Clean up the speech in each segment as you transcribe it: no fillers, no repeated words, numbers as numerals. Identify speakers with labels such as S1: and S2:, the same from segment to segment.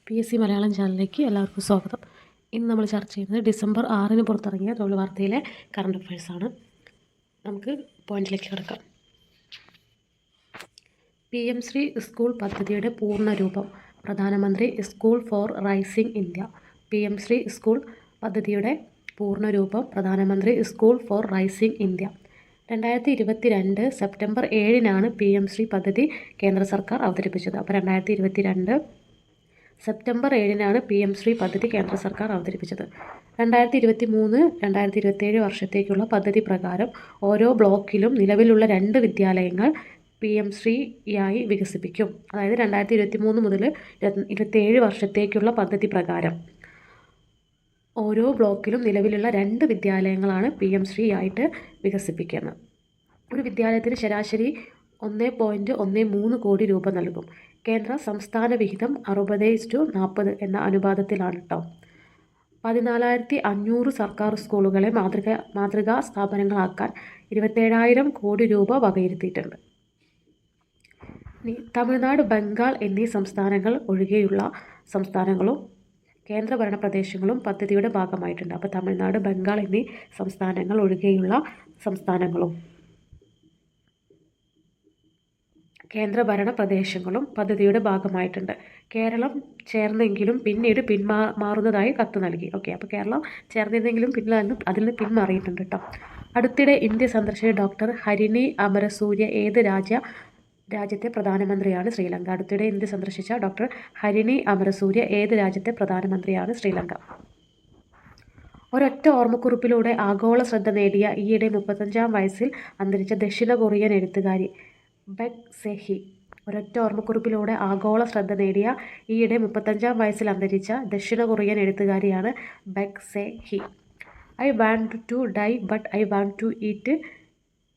S1: PSC Malayalam ചാനലിലേക്ക് എല്ലാവർക്കും സ്വാഗതം. ഇന്ന് നമ്മൾ ചർച്ച ചെയ്യുന്നത് ഡിസംബർ 6 പുറത്തിറങ്ങിയ തൊഴിൽ വാർത്തയിലെ കറണ്ട് അഫയേഴ്സാണ്. നമുക്ക് പോയിന്റിലേക്ക് കിടക്കാം. PM ശ്രീ സ്കൂൾ പദ്ധതിയുടെ പൂർണ്ണരൂപം. പ്രധാനമന്ത്രി school for rising India. PM Shri school പദ്ധതിയുടെ പൂർണ്ണരൂപം പ്രധാനമന്ത്രി school for rising India. 2022 September 7 PM Shri പദ്ധതി കേന്ദ്ര സർക്കാർ അവതരിപ്പിച്ചത്. അപ്പോൾ 2022 സെപ്റ്റംബർ 7 PM ശ്രീ പദ്ധതി കേന്ദ്ര സർക്കാർ അവതരിപ്പിച്ചത്. 2023-2027 വർഷത്തേക്കുള്ള പദ്ധതി പ്രകാരം ഓരോ ബ്ലോക്കിലും നിലവിലുള്ള 2 വിദ്യാലയങ്ങൾ PM ശ്രീയായി വികസിപ്പിക്കും. അതായത് 2023 മുതൽ 2027 വർഷത്തേക്കുള്ള പദ്ധതി പ്രകാരം ഓരോ ബ്ലോക്കിലും നിലവിലുള്ള 2 വിദ്യാലയങ്ങളാണ് PM ശ്രീയായിട്ട് വികസിപ്പിക്കുന്നത്. ഒരു വിദ്യാലയത്തിന് ശരാശരി 1.13 കോടി രൂപ നൽകും. കേന്ദ്ര സംസ്ഥാന വിഹിതം 60:40 എന്ന അനുപാതത്തിലാണ് കേട്ടോ. 14,500 സർക്കാർ സ്കൂളുകളെ മാതൃകാ സ്ഥാപനങ്ങളാക്കാൻ 27,000 കോടി രൂപ വകയിരുത്തിയിട്ടുണ്ട്. തമിഴ്നാട്, ബംഗാൾ എന്നീ സംസ്ഥാനങ്ങൾ ഒഴികെയുള്ള സംസ്ഥാനങ്ങളും കേന്ദ്രഭരണ പ്രദേശങ്ങളും പദ്ധതിയുടെ ഭാഗമായിട്ടുണ്ട്. അപ്പോൾ തമിഴ്നാട്, ബംഗാൾ എന്നീ സംസ്ഥാനങ്ങൾ ഒഴികെയുള്ള സംസ്ഥാനങ്ങളും കേന്ദ്രഭരണ പ്രദേശങ്ങളും പദ്ധതിയുടെ ഭാഗമായിട്ടുണ്ട്. കേരളം ചേർന്നെങ്കിലും പിന്നീട് പിന്മാറുന്നതായി കത്ത് നൽകി. അപ്പോൾ കേരളം ചേർന്നിരുന്നെങ്കിലും അതിൽ നിന്ന് പിന്മാറിയിട്ടുണ്ട് കേട്ടോ. അടുത്തിടെ ഇന്ത്യ സന്ദർശിച്ച ഡോക്ടർ ഹരിണി അമരസൂര്യ ഏത് രാജ്യത്തെ പ്രധാനമന്ത്രിയാണ്? ശ്രീലങ്ക. അടുത്തിടെ ഇന്ത്യ സന്ദർശിച്ച ഡോക്ടർ ഹരിണി അമരസൂര്യ ഏത് രാജ്യത്തെ പ്രധാനമന്ത്രിയാണ്? ശ്രീലങ്ക. ഒരൊറ്റ ഓർമ്മക്കുറിപ്പിലൂടെ ആഗോള ശ്രദ്ധ നേടിയ ഈയിടെ 35-ാം വയസ്സിൽ അന്തരിച്ച ദക്ഷിണ കൊറിയൻ എഴുത്തുകാരി ബെക് സെഹി. ഒരൊറ്റ ഓർമ്മക്കുറിപ്പിലൂടെ ആഗോള ശ്രദ്ധ നേടിയ ഈയിടെ 35-ാം വയസ്സിൽ അന്തരിച്ച ദക്ഷിണ കൊറിയൻ എഴുത്തുകാരിയാണ് Baek Sehee. I want to die but I want to eat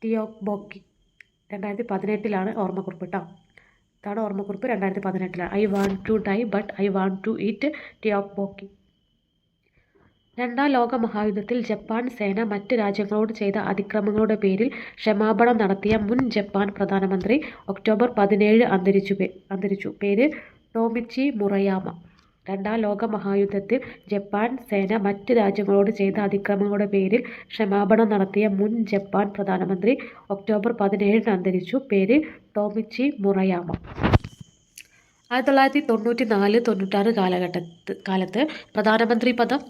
S1: tteokbokki. 2018 ഓർമ്മക്കുറിപ്പ് കേട്ടോ. ഇതാണ് ഓർമ്മക്കുറിപ്പ്. 2018 I want to die but I want to eat tteokbokki. 2ാം ലോക മഹായുദ്ധത്തിൽ ജപ്പാൻ സേന മറ്റ് രാജ്യങ്ങളോട് ചെയ്ത അതിക്രമങ്ങളുടെ പേരിൽ ക്ഷമാപണം നടത്തിയ മുൻ ജപ്പാൻ പ്രധാനമന്ത്രി ഒക്ടോബർ 17 അന്തരിച്ചു. പേര് ടോമിച്ചി മുറയാമ. 2ാം ലോക മഹായുദ്ധത്തിൽ ജപ്പാൻ സേന മറ്റ് രാജ്യങ്ങളോട് ചെയ്ത അതിക്രമങ്ങളുടെ പേരിൽ ക്ഷമാപണം നടത്തിയ മുൻ ജപ്പാൻ പ്രധാനമന്ത്രി ഒക്ടോബർ 17 അന്തരിച്ചു. പേര് ടോമിച്ചി മുറയാമ. 1994-96 കാലത്ത് പ്രധാനമന്ത്രി പദം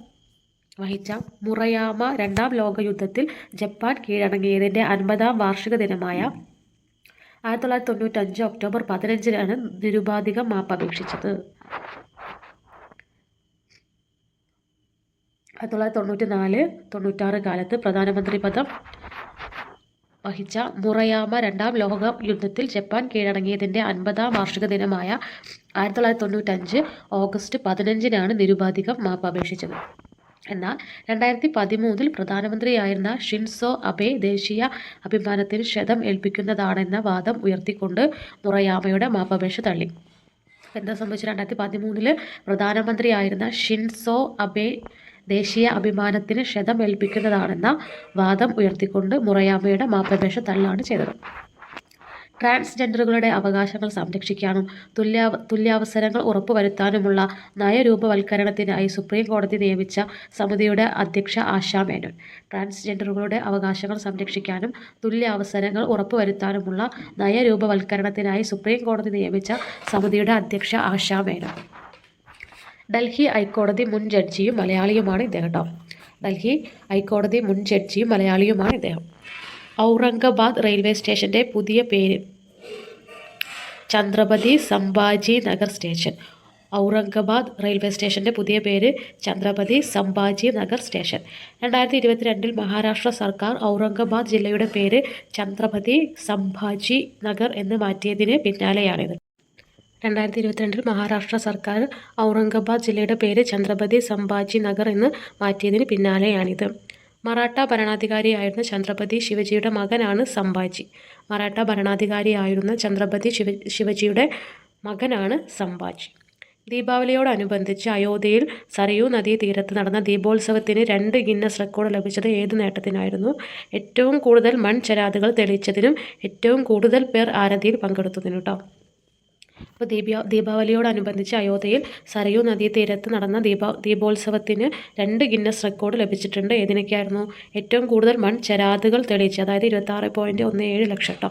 S1: വഹിച്ച മുറയാമ 2ാം ലോക യുദ്ധത്തിൽ ജപ്പാൻ കീഴടങ്ങിയതിൻ്റെ 50-ാം വാർഷിക ദിനമായ 1995 ഒക്ടോബർ 15 നിരുപാധികം മാപ്പപേക്ഷിച്ചത്. 1994-96 കാലത്ത് പ്രധാനമന്ത്രി പദം വഹിച്ച മുറയാമ 2ാം ലോക യുദ്ധത്തിൽ ജപ്പാൻ കീഴടങ്ങിയതിൻ്റെ 50-ാം വാർഷിക ദിനമായ 1995 ഓഗസ്റ്റ് 15 നിരുപാധികം മാപ്പപേക്ഷിച്ചത്. എന്നാൽ 2013 പ്രധാനമന്ത്രിയായിരുന്ന ഷിൻസോ അബെ ദേശീയ അഭിമാനത്തിന് ക്ഷതം ഏൽപ്പിക്കുന്നതാണെന്ന വാദം ഉയർത്തിക്കൊണ്ട് മുറയാമയുടെ മാപ്പപേക്ഷ തള്ളി. എന്താ സംഭവിച്ചത്? 2013 പ്രധാനമന്ത്രിയായിരുന്ന ഷിൻസോ അബെ ദേശീയ അഭിമാനത്തിന് ക്ഷതം ഏൽപ്പിക്കുന്നതാണെന്ന വാദം ഉയർത്തിക്കൊണ്ട് മുറയാമയുടെ മാപ്പപേക്ഷ തള്ളുകയാണ് ചെയ്തത്. ട്രാൻസ്ജെൻഡറുകളുടെ അവകാശങ്ങൾ സംരക്ഷിക്കാനും തുല്യാവസരങ്ങൾ ഉറപ്പുവരുത്താനുമുള്ള നയരൂപവൽക്കരണത്തിനായി സുപ്രീം കോടതി നിയമിച്ച സമിതിയുടെ അധ്യക്ഷ ആശാ മേനോൻ. ട്രാൻസ്ജെൻഡറുകളുടെ അവകാശങ്ങൾ സംരക്ഷിക്കാനും തുല്യാവസരങ്ങൾ ഉറപ്പുവരുത്താനുമുള്ള നയരൂപവൽക്കരണത്തിനായി സുപ്രീം കോടതി നിയമിച്ച സമിതിയുടെ അധ്യക്ഷ ആശാ മേനോൻ. ഡൽഹി ഹൈക്കോടതി മുൻ ജഡ്ജിയും മലയാളിയുമാണ് ഇദ്ദേഹം കേട്ടോ. ഡൽഹി ഹൈക്കോടതി മുൻ ജഡ്ജിയും മലയാളിയുമാണ് ഇദ്ദേഹം. ഔറംഗാബാദ് റെയിൽവേ സ്റ്റേഷൻ്റെ പുതിയ പേര് ഛത്രപതി സംഭാജി നഗർ സ്റ്റേഷൻ. ഔറംഗാബാദ് റെയിൽവേ സ്റ്റേഷൻ്റെ പുതിയ പേര് ഛത്രപതി സംഭാജി നഗർ സ്റ്റേഷൻ. 2022 മഹാരാഷ്ട്ര സർക്കാർ ഔറംഗാബാദ് ജില്ലയുടെ പേര് ഛത്രപതി സംഭാജി നഗർ എന്ന് മാറ്റിയതിന് പിന്നാലെയാണിത്. 2022 മഹാരാഷ്ട്ര സർക്കാർ ഔറംഗാബാദ് ജില്ലയുടെ പേര് ഛത്രപതി സംഭാജി നഗർ എന്ന് മാറ്റിയതിന് പിന്നാലെയാണിത്. മറാഠ ഭരണാധികാരിയായിരുന്ന ഛത്രപതി ശിവജിയുടെ മകനാണ് സംഭാജി. മറാഠ ഭരണാധികാരിയായിരുന്ന ഛത്രപതി ശിവജിയുടെ മകനാണ് സംഭാജി. ദീപാവലിയോടനുബന്ധിച്ച് അയോധ്യയിൽ സരയൂ നദീതീരത്ത് നടന്ന ദീപോത്സവത്തിന് 2 ഗിന്നസ് റെക്കോർഡ് ലഭിച്ചത് ഏത് നേട്ടത്തിനായിരുന്നു? ഏറ്റവും കൂടുതൽ മൺചെരാതുകൾ തെളിയിച്ചതിനും ഏറ്റവും കൂടുതൽ പേർ ആരതിയിൽ പങ്കെടുത്തതിനും കേട്ടോ. അപ്പോൾ ദീപാവലിയോടനുബന്ധിച്ച് അയോധ്യയിൽ സരയൂ നദീതീരത്ത് നടന്ന ദീപോത്സവത്തിന് 2 ഗിന്നസ് റെക്കോർഡ് ലഭിച്ചിട്ടുണ്ട്. ഏതിനൊക്കെയായിരുന്നു? ഏറ്റവും കൂടുതൽ ചെരാതുകൾ തെളിയിച്ച്, അതായത് 26.17 ലക്ഷം കേട്ടോ.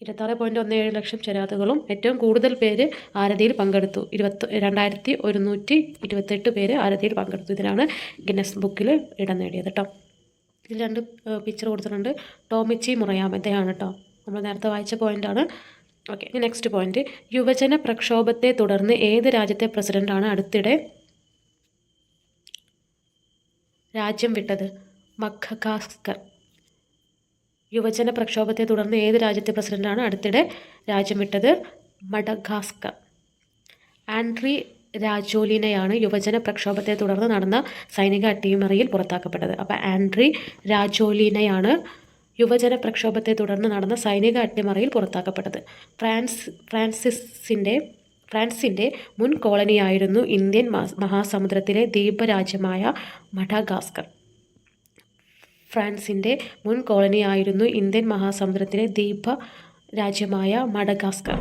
S1: 26.17 ലക്ഷം ചെരാതുകളും ഏറ്റവും കൂടുതൽ പേര് ആരതിയിൽ പങ്കെടുത്തു. 2128 പേര് ആരതിയിൽ പങ്കെടുത്തു. ഇതിനാണ് ഗിന്നസ് ബുക്കിൽ ഇടം നേടിയത് കേട്ടോ. ഇതിൽ 2 പിക്ചർ കൊടുത്തിട്ടുണ്ട്. ടോമിച്ചി മുറയാമ ഇദ്ദേഹമാണ് കേട്ടോ. നമ്മൾ നേരത്തെ വായിച്ച പോയിൻ്റാണ്. Okay, next point. യുവജന പ്രക്ഷോഭത്തെ തുടർന്ന് ഏത് രാജ്യത്തെ പ്രസിഡന്റാണ് അടുത്തിടെ രാജ്യം വിട്ടത്? മഡഗാസ്കർ. യുവജന പ്രക്ഷോഭത്തെ തുടർന്ന് ഏത് രാജ്യത്തെ പ്രസിഡന്റാണ് അടുത്തിടെ രാജ്യം വിട്ടത്? മഡഗാസ്കർ. ആൻഡ്രി രാജോലിനയാണ് യുവജന പ്രക്ഷോഭത്തെ തുടർന്ന് നടന്ന സൈനിക അട്ടിമറിയിൽ പുറത്താക്കപ്പെട്ടത്. അപ്പോൾ ആൻഡ്രി രാജോലിനയാണ് യുവജന പ്രക്ഷോഭത്തെ തുടർന്ന് നടന്ന സൈനിക അട്ടിമറിയിൽ പുറത്താക്കപ്പെട്ടത്. ഫ്രാൻസിൻ്റെ മുൻ കോളനിയായിരുന്നു ഇന്ത്യൻ മഹാസമുദ്രത്തിലെ ദ്വീപരാജ്യമായ മഡഗാസ്കർ. ഫ്രാൻസിൻ്റെ മുൻ കോളനിയായിരുന്നു ഇന്ത്യൻ മഹാസമുദ്രത്തിലെ ദ്വീപരാജ്യമായ Madagascar.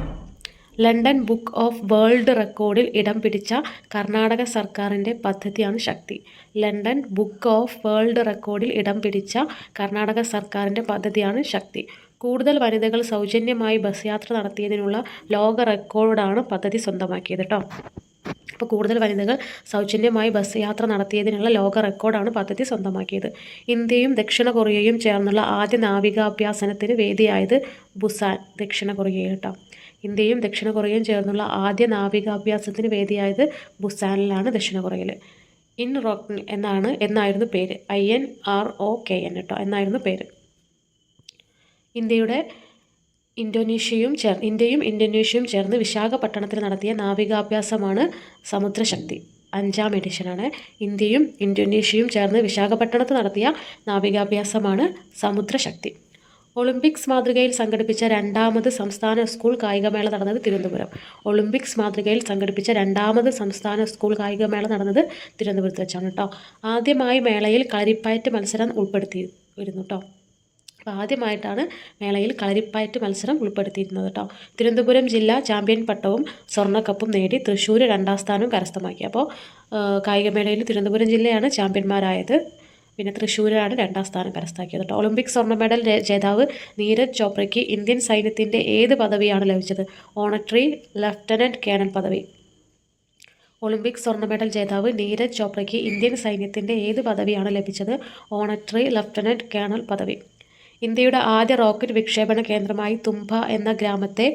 S1: London book of world റെക്കോർഡിൽ ഇടം പിടിച്ച കർണാടക സർക്കാരിൻ്റെ പദ്ധതിയാണ് Shakti. London book of world റെക്കോർഡിൽ ഇടം പിടിച്ച കർണാടക സർക്കാരിൻ്റെ പദ്ധതിയാണ് ശക്തി. കൂടുതൽ വനിതകൾ സൗജന്യമായി ബസ് യാത്ര നടത്തിയതിനുള്ള ലോക റെക്കോർഡാണ് പദ്ധതി സ്വന്തമാക്കിയത് കേട്ടോ. അപ്പോൾ കൂടുതൽ വനിതകൾ സൗജന്യമായി ബസ് യാത്ര നടത്തിയതിനുള്ള ലോക റെക്കോർഡാണ് പദ്ധതി സ്വന്തമാക്കിയത്. ഇന്ത്യയും ദക്ഷിണ കൊറിയയും ചേർന്നുള്ള ആദ്യ നാവികാഭ്യാസനത്തിന് വേദിയായത് ബുസാൻ, ദക്ഷിണ കൊറിയയിൽ കേട്ടോ. ഇന്ത്യയും ദക്ഷിണ കൊറിയയും ചേർന്നുള്ള ആദ്യ നാവികാഭ്യാസത്തിന് വേദിയായത് ബുസാനിലാണ്, ദക്ഷിണ കൊറിയയിൽ. ഇൻറോക്ൻ എന്നായിരുന്നു പേര്. INROKN കേട്ടോ എന്നായിരുന്നു പേര്. ഇന്ത്യയും ഇന്തോനേഷ്യയും ചേർന്ന് വിശാഖപട്ടണത്തിൽ നടത്തിയ നാവികാഭ്യാസമാണ് സമുദ്രശക്തി. 5ാം എഡിഷനാണ്. ഇന്ത്യയും ഇന്തോനേഷ്യയും ചേർന്ന് വിശാഖപട്ടണത്ത് നടത്തിയ നാവികാഭ്യാസമാണ് സമുദ്രശക്തി. ഒളിമ്പിക്സ് മാതൃകയിൽ സംഘടിപ്പിച്ച 2ാമത് സംസ്ഥാന സ്കൂൾ കായികമേള നടന്നത് തിരുവനന്തപുരം. ഒളിമ്പിക്സ് മാതൃകയിൽ സംഘടിപ്പിച്ച 2ാമത് സംസ്ഥാന സ്കൂൾ കായികമേള നടന്നത് തിരുവനന്തപുരത്ത് വെച്ചാണ് കേട്ടോ. ആദ്യമായി മേളയിൽ കളരിപ്പയറ്റ് മത്സരം ഉൾപ്പെടുത്തിയിരുന്നു കേട്ടോ. അപ്പോൾ ആദ്യമായിട്ടാണ് മേളയിൽ കളരിപ്പയറ്റ് മത്സരം ഉൾപ്പെടുത്തിയിരുന്നത് കേട്ടോ. തിരുവനന്തപുരം ജില്ല ചാമ്പ്യൻ പട്ടവും സ്വർണ്ണക്കപ്പും നേടി. തൃശ്ശൂർ 2ാം സ്ഥാനവും കരസ്ഥമാക്കി. അപ്പോൾ കായികമേളയിൽ തിരുവനന്തപുരം ജില്ലയാണ് ചാമ്പ്യന്മാരായത്. പിന്നെ തൃശ്ശൂരാണ് 2ാം സ്ഥാനം കരസ്ഥമാക്കിയത് കേട്ടോ. ഒളിമ്പിക് സ്വർണ്ണ മെഡൽ ജേതാവ് നീരജ് ചോപ്രയ്ക്ക് ഇന്ത്യൻ സൈന്യത്തിൻ്റെ ഏത് പദവിയാണ് ലഭിച്ചത്? ഓണററി ലഫ്റ്റനൻറ്റ് കേണൽ പദവി. ഒളിമ്പിക് സ്വർണ്ണ മെഡൽ ജേതാവ് നീരജ് ചോപ്രയ്ക്ക് ഇന്ത്യൻ സൈന്യത്തിൻ്റെ ഏത് പദവിയാണ് ലഭിച്ചത്? ഓണററി ലഫ്റ്റനൻറ്റ് കേണൽ പദവി. ഇന്ത്യയുടെ ആദ്യ റോക്കറ്റ് വിക്ഷേപണ കേന്ദ്രമായി തുമ്പ എന്ന ഗ്രാമത്തെ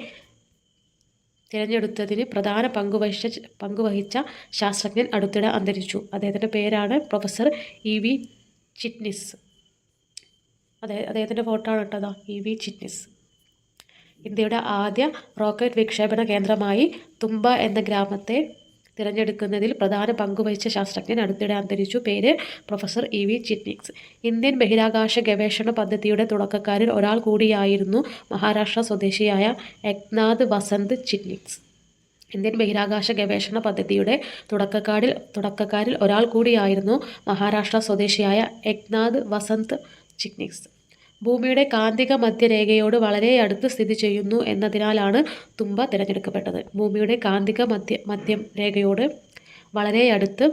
S1: തിരഞ്ഞെടുത്തതിന് പ്രധാന പങ്കുവഹിച്ച ശാസ്ത്രജ്ഞൻ അടുത്തിടെ അന്തരിച്ചു. അദ്ദേഹത്തിൻ്റെ പേരാണ് പ്രൊഫസർ EV ചിറ്റ്നിസ്. അദ്ദേഹത്തിൻ്റെ ഫോട്ടോ ആണ് കേട്ടതാ, EV ചിറ്റ്നിസ്. ഇന്ത്യയുടെ ആദ്യ റോക്കറ്റ് വിക്ഷേപണ കേന്ദ്രമായി തുമ്പ എന്ന ഗ്രാമത്തെ തിരഞ്ഞെടുക്കുന്നതിൽ പ്രധാന പങ്കുവഹിച്ച ശാസ്ത്രജ്ഞൻ അടുത്തിടെ അന്തരിച്ചു. പേര് പ്രൊഫസർ EV ചിറ്റ്നിസ്. ഇന്ത്യൻ ബഹിരാകാശ ഗവേഷണ പദ്ധതിയുടെ തുടക്കക്കാരിൽ ഒരാൾ കൂടിയായിരുന്നു മഹാരാഷ്ട്ര സ്വദേശിയായ എക്നാഥ് വസന്ത് ചിറ്റ്നിസ്. ഇന്ത്യൻ ബഹിരാകാശ ഗവേഷണ പദ്ധതിയുടെ തുടക്കക്കാരിൽ ഒരാൾ കൂടിയായിരുന്നു മഹാരാഷ്ട്ര സ്വദേശിയായ എക്നാഥ് വസന്ത് ചിറ്റ്നിസ്. ഭൂമിയുടെ കാന്തിക മധ്യരേഖയോട് വളരെ അടുത്ത് സ്ഥിതി ചെയ്യുന്നു എന്നതിനാലാണ് തുമ്പ തിരഞ്ഞെടുക്കപ്പെട്ടത്. ഭൂമിയുടെ കാന്തിക മധ്യരേഖയോട് വളരെ അടുത്ത്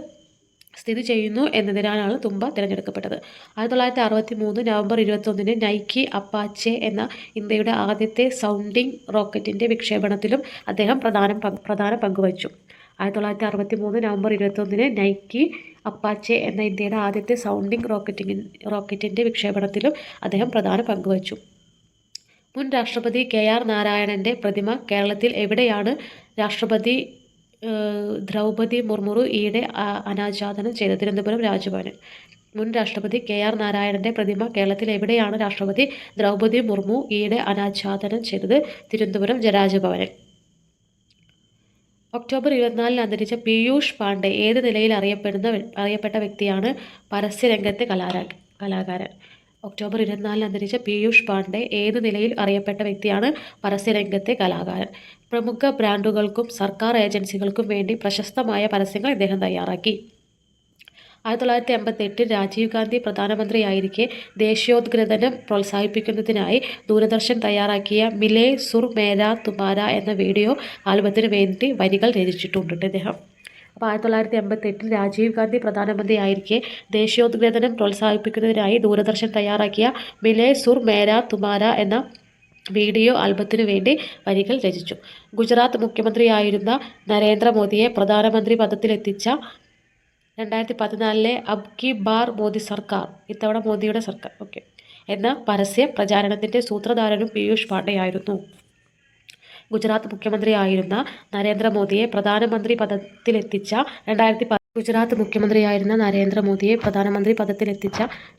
S1: സ്ഥിതി ചെയ്യുന്നു എന്നതിനാലാണ് തുമ്പ തിരഞ്ഞെടുക്കപ്പെട്ടത്. 1963 നവംബർ 21 നൈക്കി അപ്പാച്ചെ എന്ന ഇന്ത്യയുടെ ആദ്യത്തെ സൗണ്ടിംഗ് റോക്കറ്റിൻ്റെ വിക്ഷേപണത്തിലും അദ്ദേഹം പ്രധാന പങ്കുവച്ചു. 1963 നവംബർ 21 നൈക്കി അപ്പാച്ചെ എന്ന ഇന്ത്യയുടെ ആദ്യത്തെ സൗണ്ടിംഗ് റോക്കറ്റിൻ്റെ വിക്ഷേപണത്തിലും അദ്ദേഹം പ്രധാന പങ്കുവച്ചു. മുൻ രാഷ്ട്രപതി KR നാരായണൻ്റെ പ്രതിമ കേരളത്തിൽ എവിടെയാണ് രാഷ്ട്രപതി ദ്രൗപദി മുർമു ഈയിടെ അനാച്ഛാദനം ചെയ്തത്? തിരുവനന്തപുരം രാജ്ഭവനിൽ. മുൻ രാഷ്ട്രപതി KR നാരായണൻ്റെ പ്രതിമ കേരളത്തിൽ എവിടെയാണ് രാഷ്ട്രപതി ദ്രൗപദി മുർമു ഈയിടെ അനാച്ഛാദനം ചെയ്തത്? തിരുവനന്തപുരം രാജ്ഭവനിൽ. ഒക്ടോബർ 24 അന്തരിച്ച പീയൂഷ് പാണ്ഡെ ഏത് നിലയിൽ അറിയപ്പെട്ട വ്യക്തിയാണ്? പരസ്യരംഗത്തെ കലാകാരൻ. ഒക്ടോബർ 24 അന്തരിച്ച പീയൂഷ് പാണ്ഡെ ഏത് നിലയിൽ അറിയപ്പെട്ട വ്യക്തിയാണ്? പരസ്യരംഗത്തെ കലാകാരൻ. പ്രമുഖ ബ്രാൻഡുകൾക്കും സർക്കാർ ഏജൻസികൾക്കും വേണ്ടി പ്രശസ്തമായ പരസ്യങ്ങൾ ഇദ്ദേഹം തയ്യാറാക്കി. 1988 രാജീവ് ഗാന്ധി പ്രധാനമന്ത്രിയായിരിക്കെ ദേശീയോദ്ഗ്രഥനം പ്രോത്സാഹിപ്പിക്കുന്നതിനായി ദൂരദർശൻ തയ്യാറാക്കിയ മിലേ സുർ മേരാ തുമാര എന്ന വീഡിയോ ആൽബത്തിന് വേണ്ടി വരികൾ രചിച്ചിട്ടുണ്ട് ഇദ്ദേഹം. അപ്പോൾ 1988 രാജീവ് ഗാന്ധി പ്രധാനമന്ത്രിയായിരിക്കെ ദേശീയോദ്ഗ്രഥനം പ്രോത്സാഹിപ്പിക്കുന്നതിനായി ദൂരദർശൻ തയ്യാറാക്കിയ മിലേ സുർ മേരാ തുമാര എന്ന വീഡിയോ ആൽബത്തിനു വേണ്ടി വരികൾ രചിച്ചു. ഗുജറാത്ത് മുഖ്യമന്ത്രിയായിരുന്ന നരേന്ദ്രമോദിയെ പ്രധാനമന്ത്രി പദത്തിലെത്തിച്ച 2014 അബ് കി ബാർ മോദി സർക്കാർ, ഇത്തവണ മോദിയുടെ സർക്കാർ എന്ന പരസ്യ പ്രചാരണത്തിൻ്റെ സൂത്രധാരനും പീയൂഷ് പാണ്ഡെയായിരുന്നു. ഗുജറാത്ത് മുഖ്യമന്ത്രിയായിരുന്ന നരേന്ദ്രമോദിയെ പ്രധാനമന്ത്രി പദത്തിലെത്തിച്ച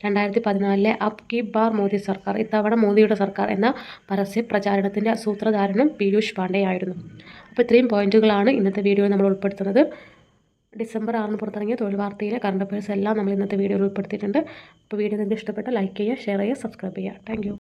S1: 2014 അബ് കി ബാർ മോദി സർക്കാർ, ഇത്തവണ മോദിയുടെ സർക്കാർ എന്ന പരസ്യ പ്രചാരണത്തിൻ്റെ സൂത്രധാരനും പീയൂഷ് പാണ്ഡെയായിരുന്നു. അപ്പോൾ ഇത്രയും പോയിന്റുകളാണ് ഇന്നത്തെ വീഡിയോയിൽ നമ്മൾ ഉൾപ്പെടുത്തുന്നത്. ഡിസംബർ 6 പുറത്തിറങ്ങിയ തൊഴിൽ വാർത്തയിലെ കറണ്ട് അഫയേഴ്സ് എല്ലാം നമ്മൾ ഇന്നത്തെ വീഡിയോയിൽ ഉൾപ്പെടുത്തിയിട്ടുണ്ട്. അപ്പോൾ വീഡിയോ നിങ്ങൾക്ക് ഇഷ്ടപ്പെട്ട ലൈക്ക് ചെയ്യുക, ഷെയർ ചെയ്യുക, സബ്സ്ക്രൈബ് ചെയ്യുക. Thank you.